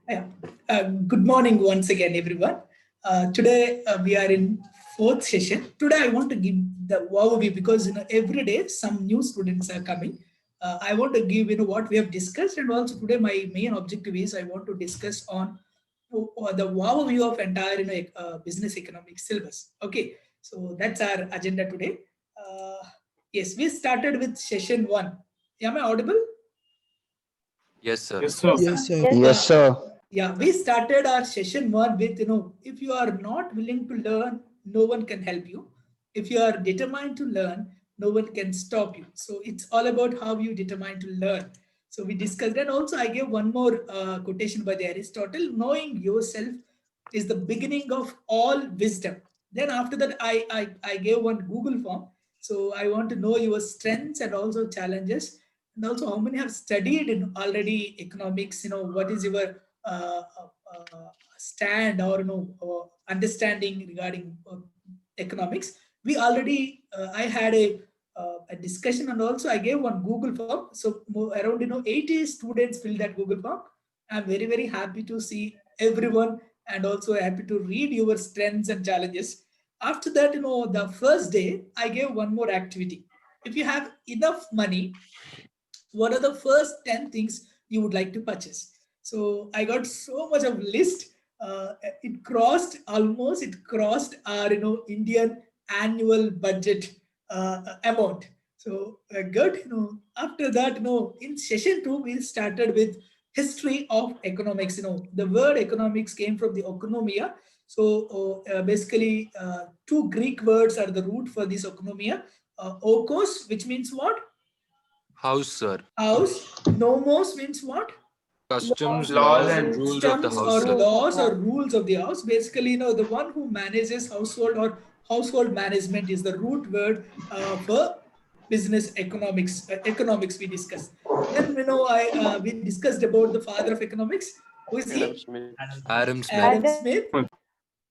Yeah. Good morning once again, everyone. Today we are in fourth session. Today I want to give the overview because every day some new students are coming. I want to give what we have discussed, and also today my main objective is I want to discuss on the overview of entire business economics syllabus. Okay, so that's our agenda today. Uh, yes, we started with session one. Am I audible? Yes, sir. Yes, sir. Yes, sir. Yes, sir. Yeah, we started our session one with, if you are not willing to learn, no one can help you. If you are determined to learn, no one can stop you. So it's all about how you determine to learn. So we discussed, and also I gave one more quotation by the Aristotle: knowing yourself is the beginning of all wisdom. Then after that, I gave one Google form. So I want to know your strengths and also challenges, and also how many have studied in already economics. What is your stand or understanding regarding economics. We already I had a discussion, and also I gave one Google form. So around 80 students filled that Google form. I'm very happy to see everyone, and also happy to read your strengths and challenges. After that, the first day I gave one more activity. If you have enough money, what are the first 10 things you would like to purchase? So I got so much of list. It crossed our Indian annual budget amount. So good. After that, in session two we started with history of economics. The word economics came from the oikonomia. So basically two Greek words are the root for this oikonomia. Okos, which means what? House, sir. House. Nomos means what? Customs, Laws laws, and and rules of the Customs house, or sir. laws or rules of the house. Basically, the one who manages household or household management is the root word for business economics. Economics we discussed. Then we discussed about the father of economics. Who is he? Adam Smith. Adam Smith.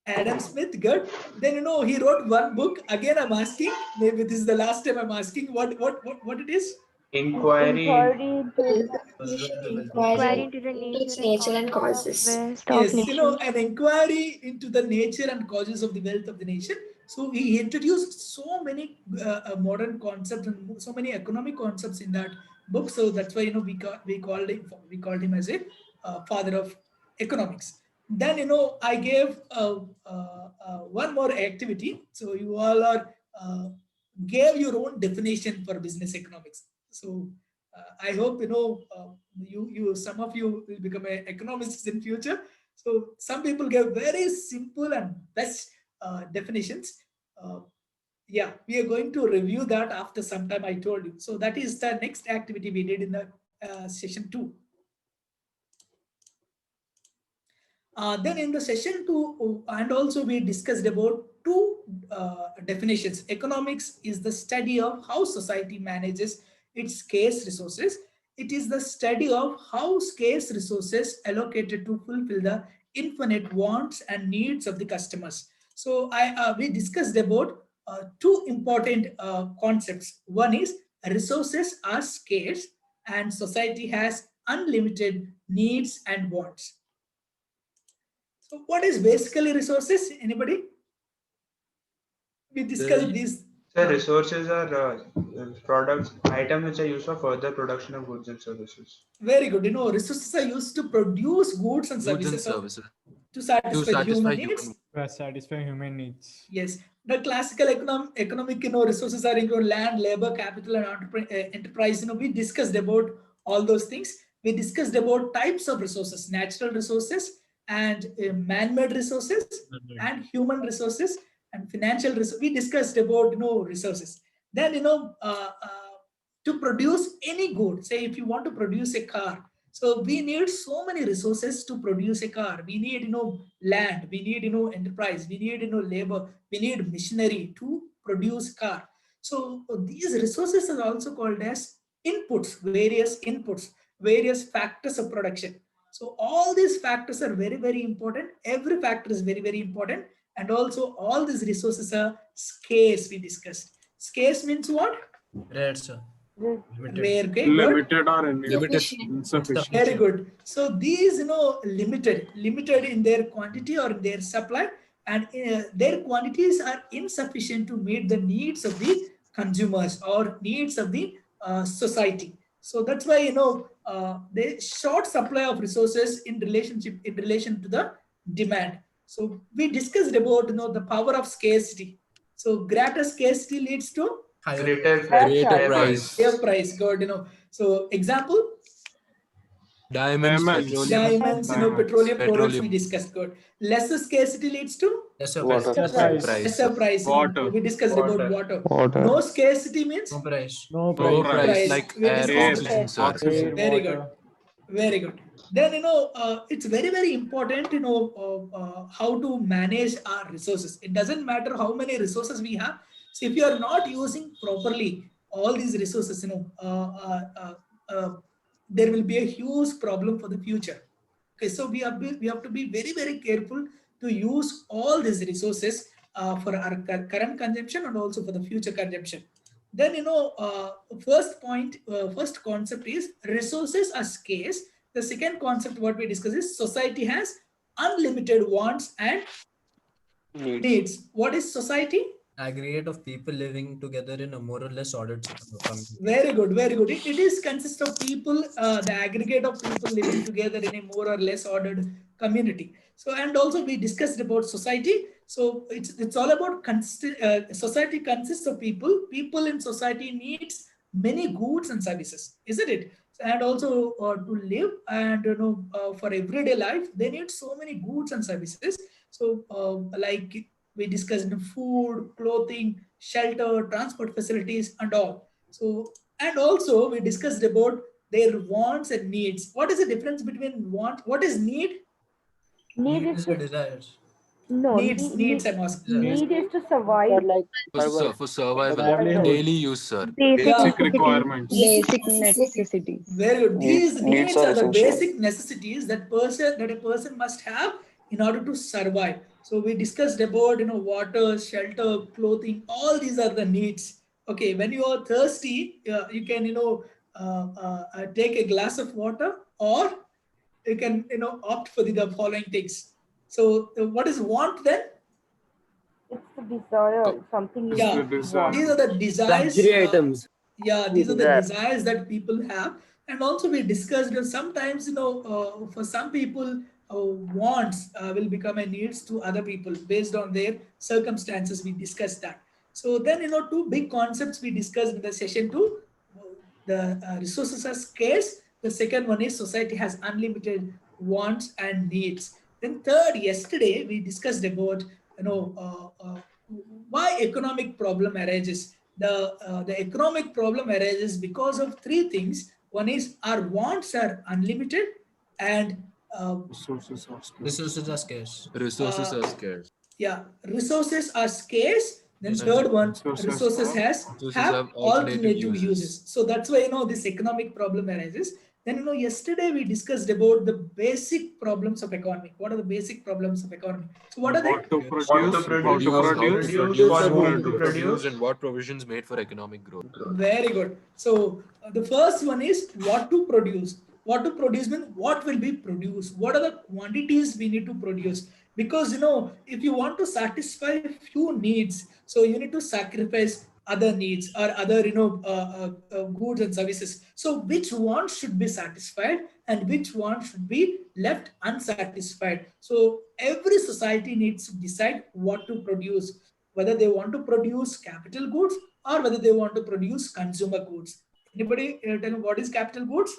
Adam Smith, good. Then he wrote one book. Again, I'm asking. Maybe this is the last time I'm asking. What it is? Inquiry. Inquiry Inquiry into the into its nature nature and and causes causes. of wealth of Yes, nations. an inquiry into the nature and causes of the wealth of the nation. So he introduced so many modern concepts and so many economic concepts in that book. So that's why we called him as a father of economics. Then I gave one more activity. So you all are gave your own definition for business economics. So I hope you some of you will become economists in future. So some people give very simple and best definitions. Uh, yeah, we are going to review that after some time. I told you. So that is the next activity we did in the session two. Then in the session two, and also we discussed about two definitions. Economics is the study of how society manages its scarce resources. It is the study of how scarce resources allocated to fulfill the infinite wants and needs of the customers. So we discussed about two important concepts. One is resources are scarce and society has unlimited needs and wants. So what is basically resources? Anybody? We discussed these. Sir, resources are products, items which are used for further production of goods and services. Very good. Resources are used to produce goods and Goods and services services. to satisfy the human human needs. To satisfy human needs. Yes. The classical economic resources are land, labor, capital, and enterprise. We discussed about all those things. We discussed about types of resources: natural resources and man-made resources and human resources and financial resources. We discussed about resources. Then to produce any good, say if you want to produce a car, so we need so many resources to produce a car. We need land, we need enterprise, we need labor, we need machinery to produce car. So these resources are also called as inputs, various factors of production. So all these factors are very important. Every factor is very important, and also all these resources are scarce. We discussed. Scarce means what? Rare, sir. Rare, okay, good. Limited or Limited. insufficient. Very good. So these, limited in their quantity or their supply, and their quantities are insufficient to meet the needs of the consumers or needs of the society. So that's why the short supply of resources in relation to the demand. So we discussed about the power of scarcity. So greater scarcity leads to Greater Greater higher price. higher price. Good, So example. Diamonds, Diamonds. petroleum. Diamonds, Diamonds. petroleum products we Petroleum. discussed. Good. Lesser scarcity leads to Water. Price. Price. lesser price. Water. We discussed about Water. water. No scarcity means No No price. price Price. like We air, discussed oxygen, sir. Oxygen. Air, Very water. good. Very good. Then it's very, very important how to manage our resources. It doesn't matter how many resources we have. So if you are not using properly all these resources, there will be a huge problem for the future. Okay, so we have to be very, very careful to use all these resources for our current consumption and also for the future consumption. Then first concept is resources are scarce. The second concept what we discuss is society has unlimited wants and needs. What is society? Aggregate of people living together in a more or less ordered community. Very good, very good. It is consist of people, the aggregate of people living together in a more or less ordered community. So, and also we discussed about society. So it's all about society consists of people. People in society needs many goods and services, isn't it? And also to live and for everyday life, they need so many goods and services. So like we discussed food, clothing, shelter, transport facilities, and all. So, and also we discussed about their wants and needs. What is the difference between want? What is need? Need Need is is the to, desires. no, Needs. I'm asking. need is to survive. For survival, Livelihood. daily use, sir. Basic Yeah. Basic requirements. Basic necessities. Very good. These needs are are the essential. basic necessities that a person must have in order to survive. So we discussed about water, shelter, clothing. All these are the needs. Okay, when you are thirsty, you can take a glass of water, or you can opt for the following things. So what is want then? It's the desire, something you Yeah, the desire. want. these are the desires. Luxury items. Yeah, these are the Desire. desires that people have. And also we discussed that sometimes for some people wants will become a needs to other people based on their circumstances. We discussed that. So then two big concepts we discussed in the session two. The resources are scarce. The second one is society has unlimited wants and needs. Then third, yesterday we discussed about why economic problem arises. The economic problem arises because of three things. One is our wants are unlimited, and Resources are scarce. Resources are scarce. Resources are scarce. resources are scarce. Then Yes, third one, resources resources Resources have have alternative uses. So that's why this economic problem arises. Then yesterday we discussed about the basic problems of economy. What are the basic problems of economy? So what are they? What to produce, What to how to produce, How to produce, produce, what whom to to produce. produce, and what provisions made for economic growth. Very good. So the first one is what to produce. What to produce means what will be produced. What are the quantities we need to produce? Because if you want to satisfy few needs, so you need to sacrifice other needs or other goods and services. So which one should be satisfied and which one should be left unsatisfied? So every society needs to decide what to produce, whether they want to produce capital goods or whether they want to produce consumer goods. Anybody tell me what is capital goods?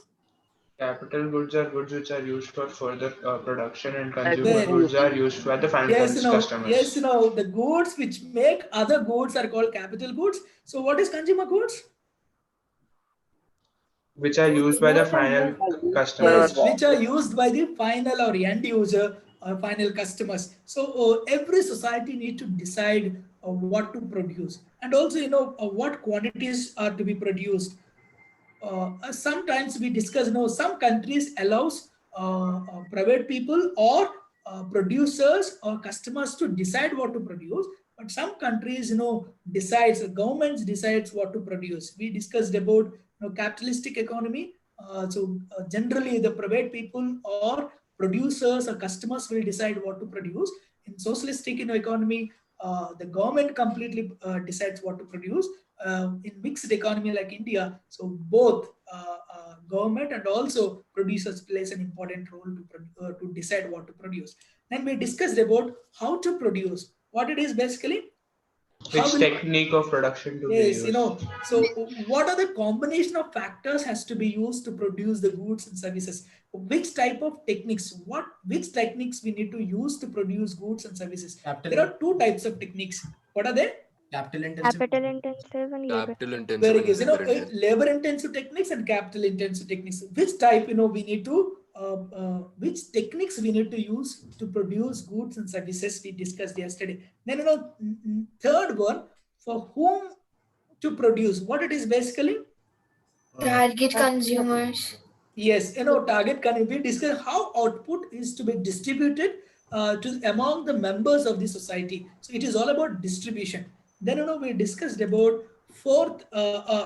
Capital goods are goods which are used for further production, and Like consumer the- goods are used by the final Yes, customers. yes, the goods which make other goods are called capital goods. So what is consumer goods? Which are used by the final customers. Yes, which are used by the final or end user or final customers. So every society need to decide what to produce, and also what quantities are to be produced. Sometimes we discuss, some countries allows private people or producers or customers to decide what to produce, but some countries, decides, governments decides what to produce. We discussed about capitalistic economy. Generally, the private people or producers or customers will decide what to produce. In socialistic economy, the government completely decides what to produce. In mixed economy like India, so both government and also producers plays an important role to decide what to produce. Then we discussed about how to produce. What it is basically, how Which will technique of production to be yes, used? so what are the combination of factors has to be used to produce the goods and services? Which type of techniques, which techniques we need to use to produce goods and services? There are two types of techniques. What are they? Capital intensive. Capital intensive and labor. Capital intensive Very and good. labor intensive. Labor intensive techniques and capital intensive techniques. Which type, we need to, which techniques we need to use to produce goods and services we discussed yesterday. Then, third one, for whom to produce. What it is basically? Target consumers. Yes, target can we discuss how output is to be distributed to among the members of the society. So it is all about distribution. Then we discussed about fourth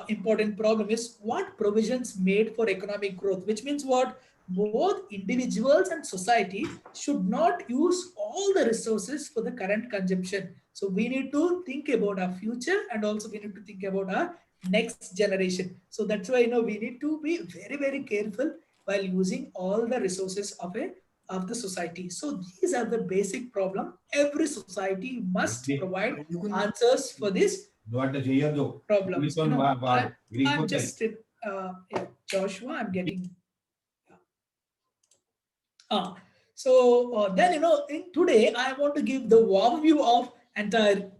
important problem is what provisions made for economic growth, which means what both individuals and society should not use all the resources for the current consumption. So we need to think about our future and also we need to think about our next generation. So that's why we need to be very, very careful while using all the resources of the society. So these are the basic problem. Every society must provide answers for this problem. I'm just Joshua. I'm getting. Then today I want to give the overview of entire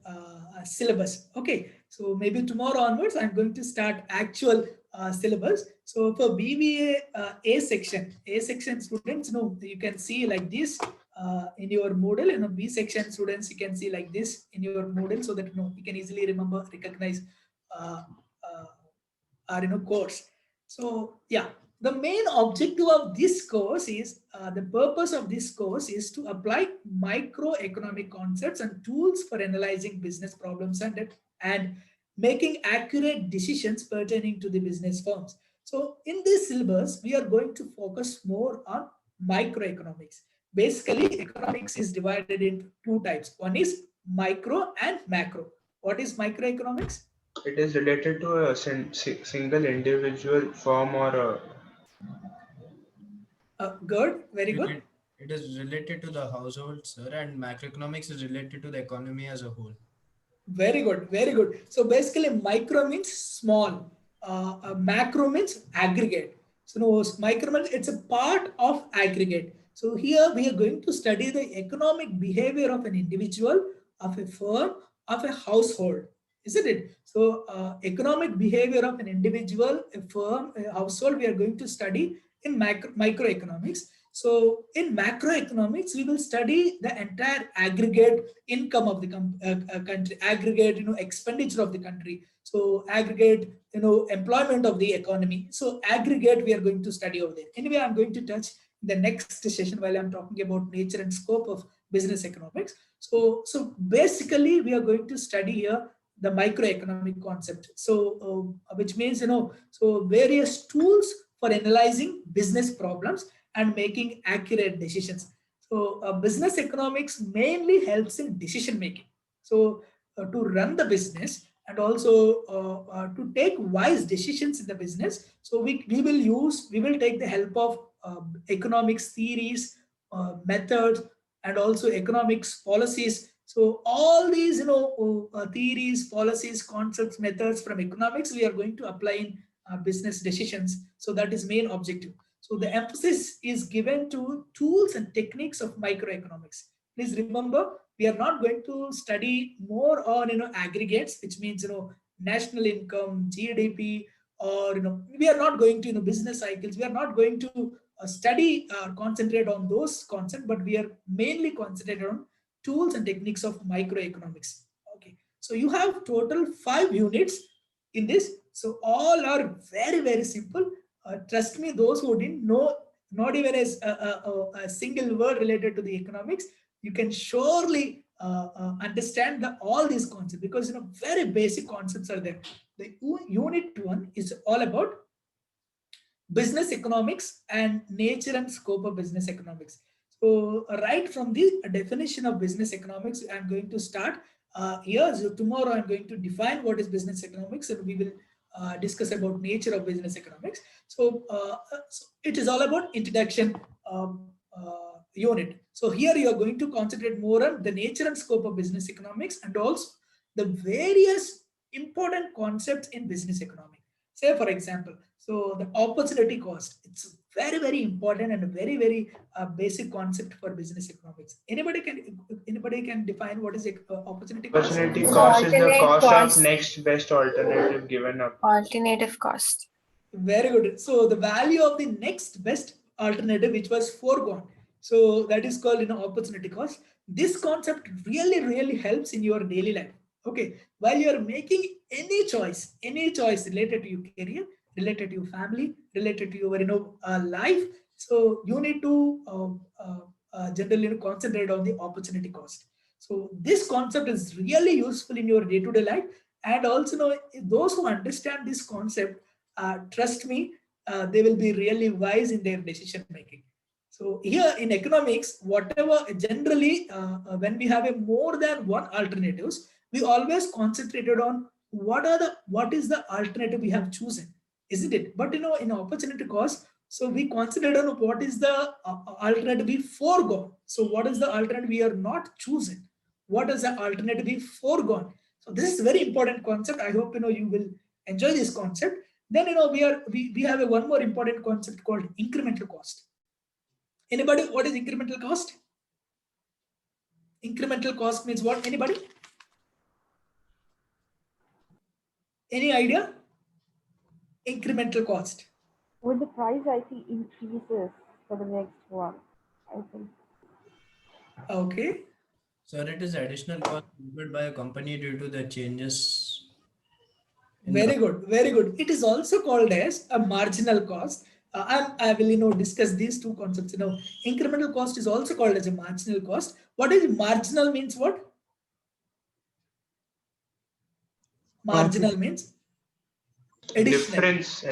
syllabus. Okay, so maybe tomorrow onwards I'm going to start actual syllabus. So for BBA A section students, you can see like this in your Moodle. B section students, you can see like this in your Moodle, so that you can easily remember, recognize our course. So yeah, the main objective of this course is the purpose of this course is to apply microeconomic concepts and tools for analyzing business problems and making accurate decisions pertaining to the business firms. So in this syllabus, we are going to focus more on microeconomics. Basically, economics is divided into two types. One is micro and macro. What is microeconomics? It is related to a single individual firm or good, very good. It is related to the household, sir, and macroeconomics is related to the economy as a whole. Very good, very good. So basically, micro means small, macro means aggregate. So micro means it's a part of aggregate. So here we are going to study the economic behavior of an individual, of a firm, of a household, isn't it? So economic behavior of an individual, a firm, a household, we are going to study in microeconomics. So in macroeconomics, we will study the entire aggregate income of the country, aggregate expenditure of the country. So aggregate employment of the economy. So aggregate we are going to study over there. Anyway, I'm going to touch the next session while I'm talking about nature and scope of business economics. So basically, we are going to study here the microeconomic concept. So which means so various tools for analyzing business problems and making accurate decisions. So business economics mainly helps in decision making. So to run the business and also to take wise decisions in the business. So we will take the help of economics theories, methods, and also economics policies. So all these theories, policies, concepts, methods from economics we are going to apply in business decisions. So that is main objective. So the emphasis is given to tools and techniques of microeconomics. Please remember, we are not going to study more on aggregates, which means national income, GDP, or we are not going to business cycles. We are not going to study concentrate on those concepts, but we are mainly concentrated on tools and techniques of microeconomics. Okay, so you have total 5 units in this. So all are very, very simple. Trust me, those who didn't know not even as a single word related to the economics, you can surely understand all these concepts, because very basic concepts are there. The unit 1 is all about business economics and nature and scope of business economics. So right from the definition of business economics, I'm going to start here. So tomorrow I'm going to define what is business economics, and we will discuss about nature of business economics. So, so it is all about introduction unit. So here you are going to concentrate more on the nature and scope of business economics, and also the various important concepts in business economics. Say for example, so the opportunity cost, it's very, very important and a very, very basic concept for business economics. Anybody can define what is opportunity cost? Opportunity So cost is the alternate cost cost. of next best alternative given up. Alternative cost. Very good. So the value of the next best alternative, which was foregone. So that is called opportunity cost. This concept really, really helps in your daily life. Okay, while you are making any choice related to your career, related to your family, related to your life, so you need to generally concentrate on the opportunity cost. So this concept is really useful in your day-to-day life, and also those who understand this concept, trust me, they will be really wise in their decision making. So here in economics, whatever generally when we have a more than one alternatives, we always concentrated on what is the alternative we have chosen, isn't it? But in opportunity cost, so we considered on what is the alternative we foregone. So what is the alternative we are not choosing? What is the alternative we foregone? So this is a very important concept. I hope you will enjoy this concept. Then we have a one more important concept called incremental cost. Anybody, what is incremental cost? Incremental cost means what? Anybody? Any idea? Incremental cost. When the price I see increases for the next one, I think. Okay. Sir, it is additional cost incurred by a company due to the changes. Very good, very good. It is also called as a marginal cost. I will discuss these two concepts. Incremental cost is also called as a marginal cost. What is marginal means what? Marginal means additional. Difference.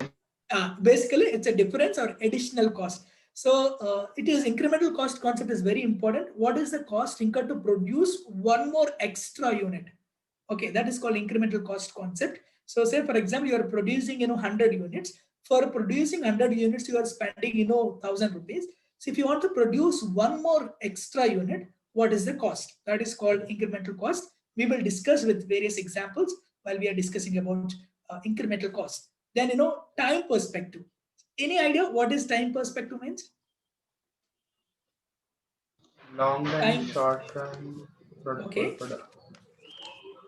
Basically, it's a difference or additional cost. So it is incremental cost concept is very important. What is the cost incurred to produce one more extra unit? Okay, that is called incremental cost concept. So say for example, you are producing 100 units. For producing 100 units, you are spending 1,000 rupees. So if you want to produce one more extra unit, what is the cost? That is called incremental cost. We will discuss with various examples while we are discussing about incremental cost. Then time perspective. Any idea what is time perspective means? Long run, Time. short run, Okay. product.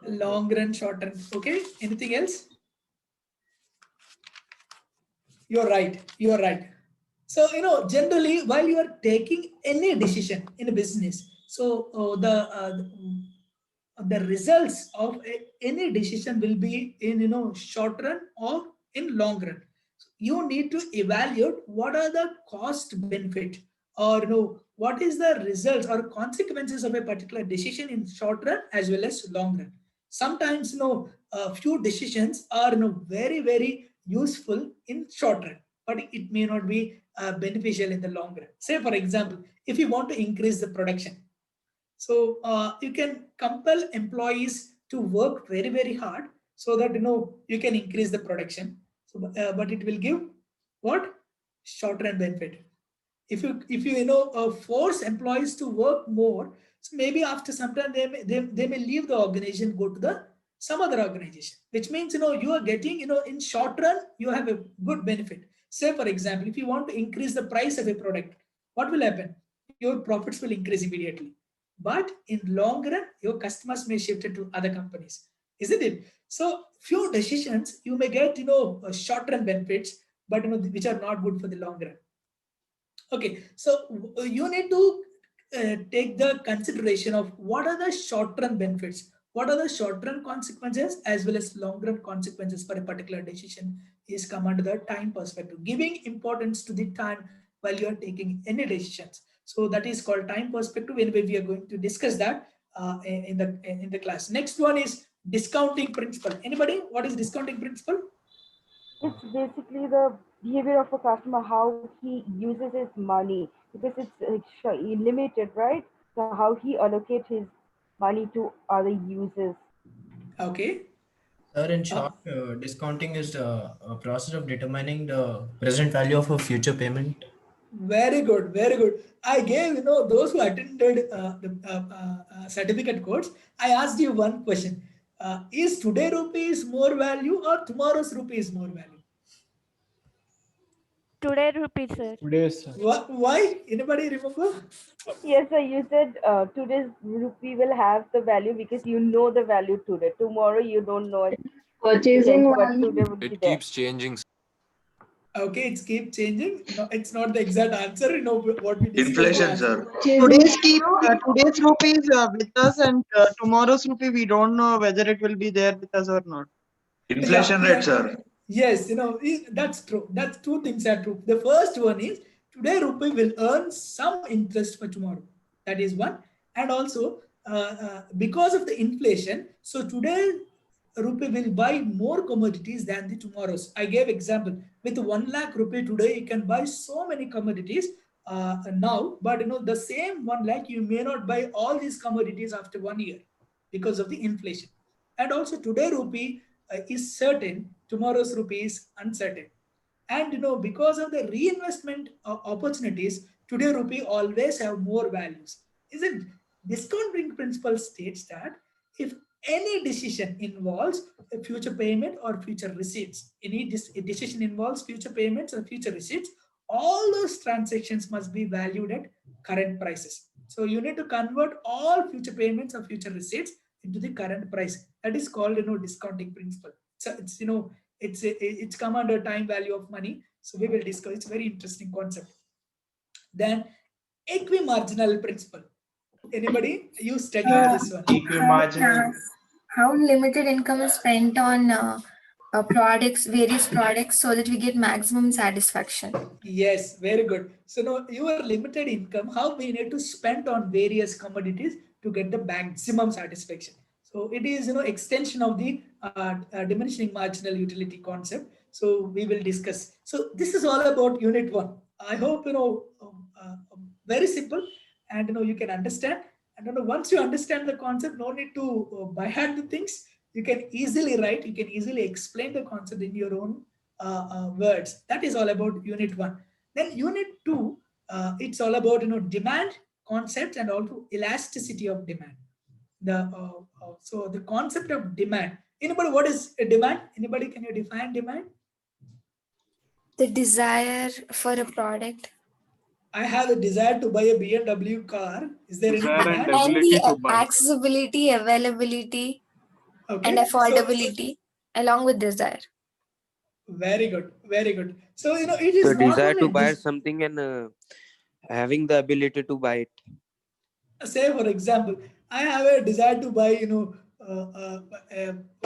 Long run, short run. Okay. Anything else? You're right. You're right. So generally, while you are taking any decision in a business, so the results of any decision will be in short run or in long run. So you need to evaluate what are the cost benefit, or what is the results or consequences of a particular decision in short run as well as long run. Sometimes a few decisions are very, very useful in short run, but it may not be beneficial in the long run. Say for example, if you want to increase the production, so you can compel employees to work very, very hard so that you can increase the production. So, but it will give what? Short run benefit. If you force employees to work more, so maybe after some time they may leave the organization, go to some other organization, which means you are getting in short run you have a good benefit. Say for example, if you want to increase the price of a product, what will happen? Your profits will increase immediately. But in long run, your customers may shift it to other companies, isn't it? So few decisions you may get short run benefits, but which are not good for the long run. Okay, so you need to take the consideration of what are the short run benefits, what are the short run consequences as well as long run consequences for a particular decision is come under the time perspective, giving importance to the time while you are taking any decisions. So that is called time perspective. Anyway, we are going to discuss that in the class. Next one is discounting principle. Anybody? What is discounting principle? It's basically the behavior of a customer, how he uses his money, because it's limited, right? So how he allocates his money to other uses. Okay. Sir, in short, discounting is the process of determining the present value of a future payment. Very good, very good. I gave, those who attended the certificate course, I asked you one question. Is today rupees more value or tomorrow's rupees more value? Today rupee, sir. Today's Why? Anybody remember? Yes, sir. You said today's rupee will have the value because you know the value today. Tomorrow you don't know it. Purchasing Yes, but value. today would be It there. keeps changing. Okay, it's keep changing. No, it's not the exact answer. What we discussed. Inflation, sir. Today's rupee is with us, and tomorrow's rupee we don't know whether it will be there with us or not. Inflation Yeah, rate, yeah. sir. Yes, that's true. That's two things are true. The first one is today rupee will earn some interest for tomorrow. That is one. And also because of the inflation, so today rupee will buy more commodities than the tomorrow's. I gave example with 1 lakh rupee today you can buy so many commodities now, but the same 1 lakh you may not buy all these commodities after 1 year because of the inflation. And also today rupee is certain, tomorrow's rupee is uncertain. And because of the reinvestment opportunities, today rupee always have more values. Isn't discounting principle states that if any decision involves a future payment or future receipts, any decision involves future payments or future receipts, all those transactions must be valued at current prices. So you need to convert all future payments or future receipts into the current price. That is called discounting principle. So it's come under time value of money. So we will discuss. It's a very interesting concept. Then equimarginal principle. Anybody? You studied this one. Equimarginal. How limited income is spent on various products, so that we get maximum satisfaction. Yes, very good. So now your limited income, how we need to spend on various commodities to get the maximum satisfaction. So it is extension of the diminishing marginal utility concept. So we will discuss. So this is all about unit 1. I hope very simple, and you can understand. And once you understand the concept, no need to by hand the things. You can easily write. You can easily explain the concept in your own words. That is all about unit 1. Then unit 2, it's all about demand concept and also elasticity of demand. So the concept of demand. Anybody, what is a demand? Anybody, can you define demand? The desire for a product. I have a desire to buy a BMW car. Is there any Desire and demand? And ability to the buy. accessibility, availability, Okay. and affordability, along with desire. Very good. Very good. So it is The not desire only to buy something and having the ability to buy it. say for example, I have a desire to buy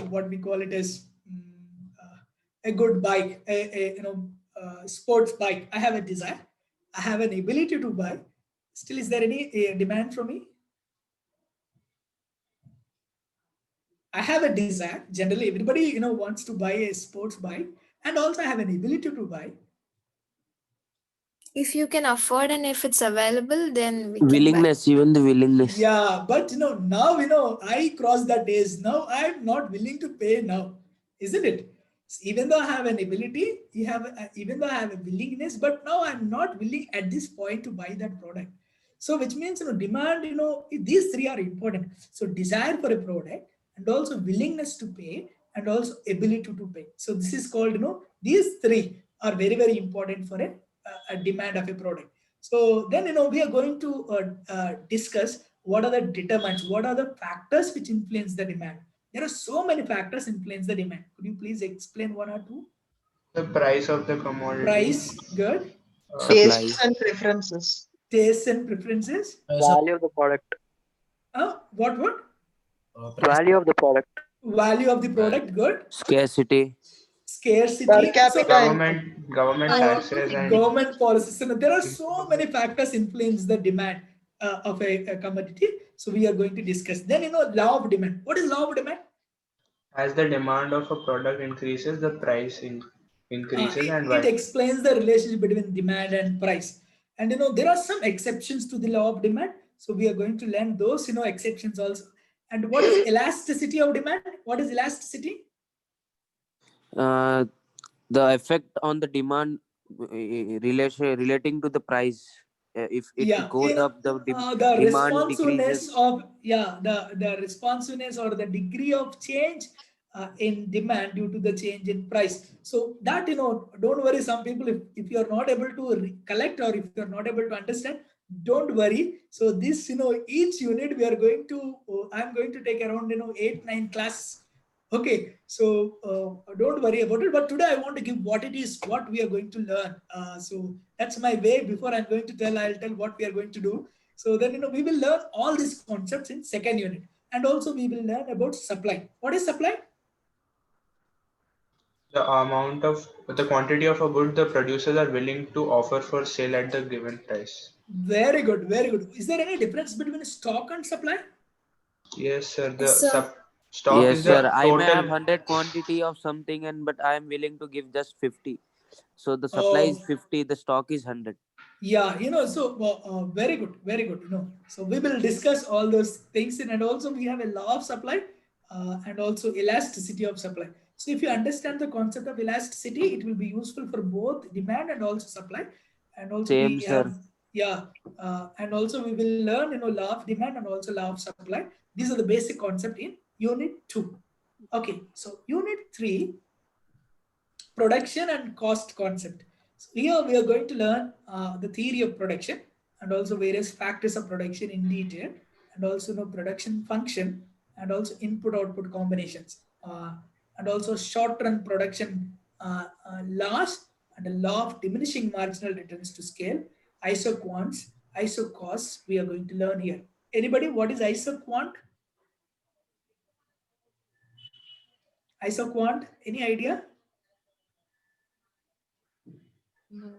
what we call it as a good bike, a sports bike. I have a desire, I have an ability to buy. Still, is there any demand from me? I have a desire. Generally everybody wants to buy a sports bike, and also I have an ability to buy. If you can afford and if it's available, then we can Willingness, even the willingness. Yeah, but now I crossed that age. Now I'm not willing to pay now, isn't it? Even though I have an ability, even though I have a willingness, but now I'm not willing at this point to buy that product. So which means demand, these three are important. So desire for a product, and also willingness to pay, and also ability to pay. So this is called these three are very, very important for a demand of a product. So then we are going to discuss what are the determinants, what are the factors which influence the demand. There are so many factors influence the demand. Could you please explain one or two? The price of the commodity. Price, good. Tastes and preferences. Tastes and preferences. Value of the product. What? Value of the product. Value of the product, good. Scarcity. Scarcity. Per capita. Government taxes and government policies. There are so many factors influence the demand of a commodity. So we are going to discuss. Then law of demand. What is law of demand? as the demand of a product increases, the price increases. increases and It why. explains the relationship between demand and price. And there are some exceptions to the law of demand. So we are going to learn those exceptions also. And what is elasticity of demand? What is elasticity? The effect on the demand relating to the price. If it Yeah, goes up, the the demand responsiveness decreases. of the responsiveness or the degree of change in demand due to the change in price. So that don't worry. Some people, if you are not able to collect or if you are not able to understand, don't worry. So this each unit we are going to I'm going to take around 8-9 classes. Okay, so don't worry about it. But today I want to give what it is, what we are going to learn. So that's my way. Before I'm going to tell, I'll tell what we are going to do. So then we will learn all these concepts in second unit, and also we will learn about supply. What is supply? The quantity of a good the producers are willing to offer for sale at the given price. Very good, very good. Is there any difference between stock and supply? Yes, sir. The Yes, sir. stock Yes, is sir. the I may have total. 100 quantity of something, but I am willing to give just 50. So the supply is Oh, 50, the stock is 100. yeah, so very good, very good. So we will discuss all those things, and also we have a law of supply and also elasticity of supply. So if you understand the concept of elasticity, it will be useful for both demand and also supply. And also Same, we have, sir. yeah, and also we will learn, law of demand and also law of supply. These are the basic concept in unit 2. Okay, so unit 3, production and cost concept. So here we are going to learn the theory of production and also various factors of production in detail, and also production function and also input output combinations, and also short run production laws and the law of diminishing marginal returns to scale, isoquants, isocosts we are going to learn here. Anybody, what is isoquant? Isoquant, any idea?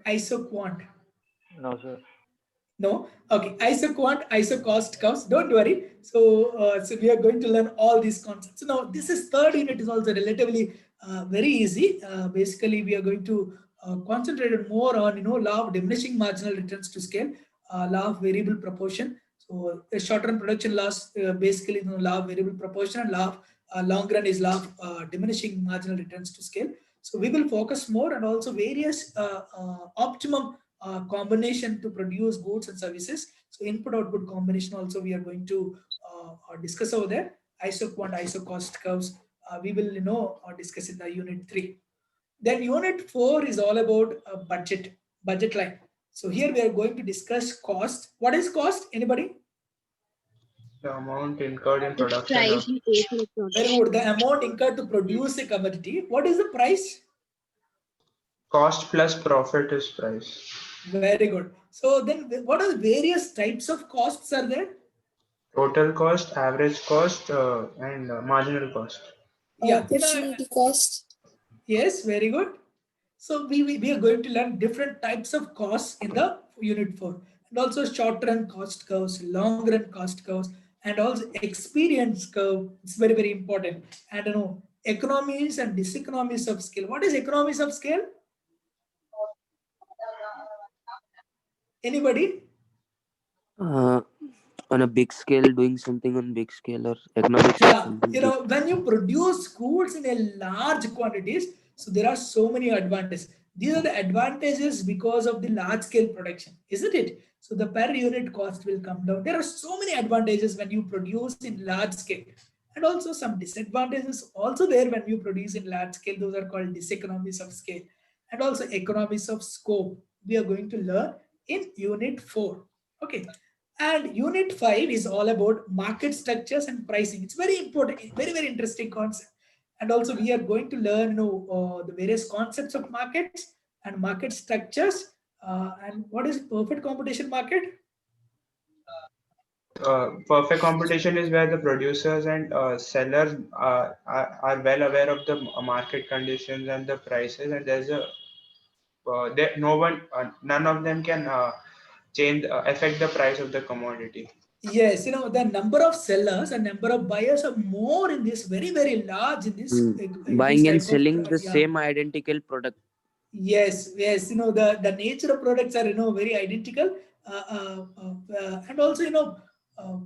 Isoquant. No, sir. No? Okay. Isoquant, isocost curves. Don't worry. So we are going to learn all these concepts. So now this is third unit is also relatively very easy. Basically, we are going to concentrate more on law of diminishing marginal returns to scale, law of variable proportion. So the short run production laws basically law of variable proportion, and law of long run is law of diminishing marginal returns to scale. So we will focus more and also various optimum combination to produce goods and services. So input output combination also we are going to discuss over there. Isoquant, isocost curves we will discuss in the unit 3. Then unit 4 is all about budget line. So here we are going to discuss cost. What is cost? Anybody? The amount incurred in The production price of we pay for the Very product. good. The amount incurred to produce a commodity. What is the price? cost plus profit is price. Very good. So then what are the various types of costs are there? Total cost, average cost, and marginal cost. Yeah, Opportunity cost. yes, very good. So we are going to learn different types of costs in the unit 4, and also short run cost curves, long run cost curves, and also experience curve. It's very, very important. And economies and diseconomies of scale. What is economies of scale? Anybody? On a big scale, doing something on big scale, or economics of Yeah, something big. when you produce goods in a large quantities, so there are so many advantages. These are the advantages because of the large scale production, isn't it? So the per unit cost will come down. There are so many advantages when you produce in large scale, and also some disadvantages also there when you produce in large scale. Those are called diseconomies of scale, and also economies of scope. We are going to learn in unit 4. Okay. And unit 5 is all about market structures and pricing. It's very important, very, very interesting concept. And also we are going to learn the various concepts of markets and market structures. And what is perfect competition market? Perfect competition is where the producers and sellers are well aware of the market conditions and the prices, and there's a none of them can change affect the price of the commodity. Yes, the number of sellers and number of buyers are more in this very, very large in this Buying and type of selling the product. Yeah. same identical product. Yes, yes, the nature of products are, very identical. And also, uh,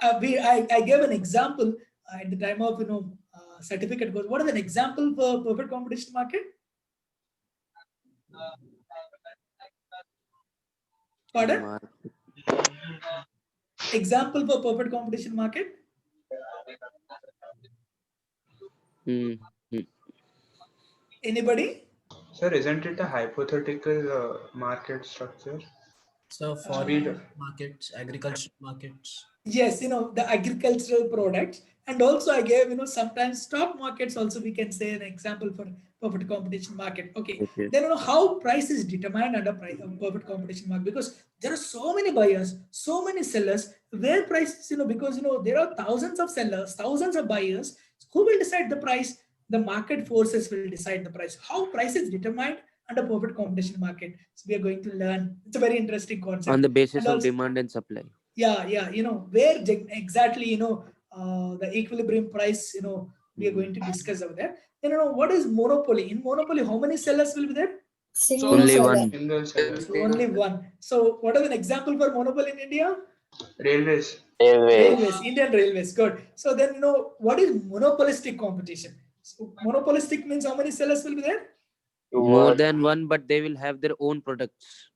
I gave an example at the time of, certificate course. What is an example for perfect competition market? Pardon? Example for perfect competition market? Anybody? Sir, isn't it a hypothetical market structure? So foreign markets, agricultural markets. Yes, the agricultural products, and also I gave, sometimes stock markets also we can say an example for perfect competition market. Okay, then how price is determined under perfect competition market, because there are so many buyers, so many sellers. Where prices, because there are thousands of sellers, thousands of buyers. Who will decide the price? The market forces will decide the price. How price is determined under perfect competition market? So we are going to learn. It's a very interesting concept. On the basis And of also, demand and supply. yeah, where exactly, the equilibrium price, we are going to discuss over there. Then, what is monopoly? In monopoly, how many sellers will be there? Only one. Single seller. So only one. So what is an example for monopoly in India? Railways. Railways, Indian Railways. Good. So then, what is monopolistic competition? So monopolistic means how many sellers will be there? More than one, but they will have their own products.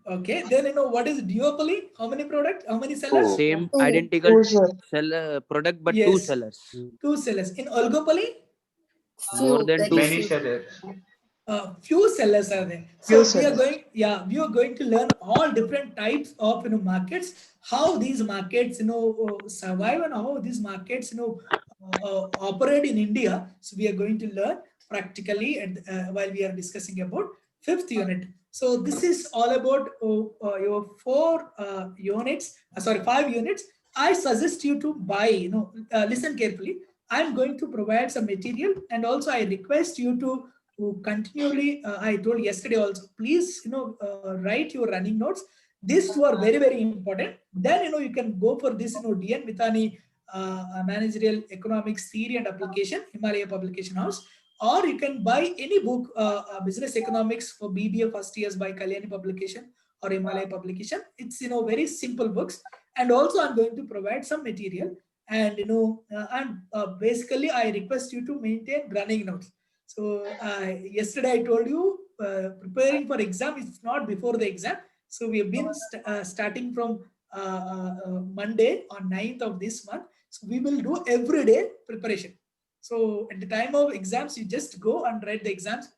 Okay. Then, what is duopoly? How many products? How many sellers? Same identical seller product, but two Yes. sellers. Two sellers. In oligopoly? More than two. Many sellers. Few sellers are there. So we are going to learn all different types of, markets, how these markets, survive, and how these markets, operate in India. So we are going to learn practically while we are discussing about 5th unit. So this is all about your 5 units. I suggest you to buy, listen carefully. I'm going to provide some material, and also I request you to continually, I told yesterday also, please, write your running notes. These two are very, very important. Then, you can go for this, DN Mithani Managerial Economics Theory and Application, Himalaya Publication House, or you can buy any book, Business Economics for BBA first years by Kalyani Publication or Himalaya Publication. It's, very simple books. And also I'm going to provide some material, and, basically I request you to maintain running notes. So yesterday I told you, preparing for exam is not before the exam. So we have been starting from Monday on 9th of this month. So we will do everyday preparation. So at the time of exams, you just go and write the exams.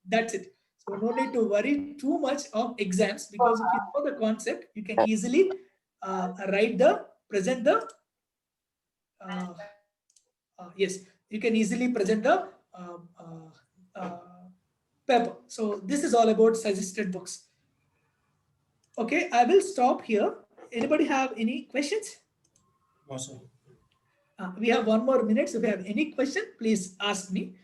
That's it. So no need to worry too much of exams, because if you know the concept, you can easily present the yes, you can easily present the paper. So this is all about suggested books. Okay, I will stop here. Anybody have any questions? Awesome. We have 1 more minute. So if you have any question, please ask me.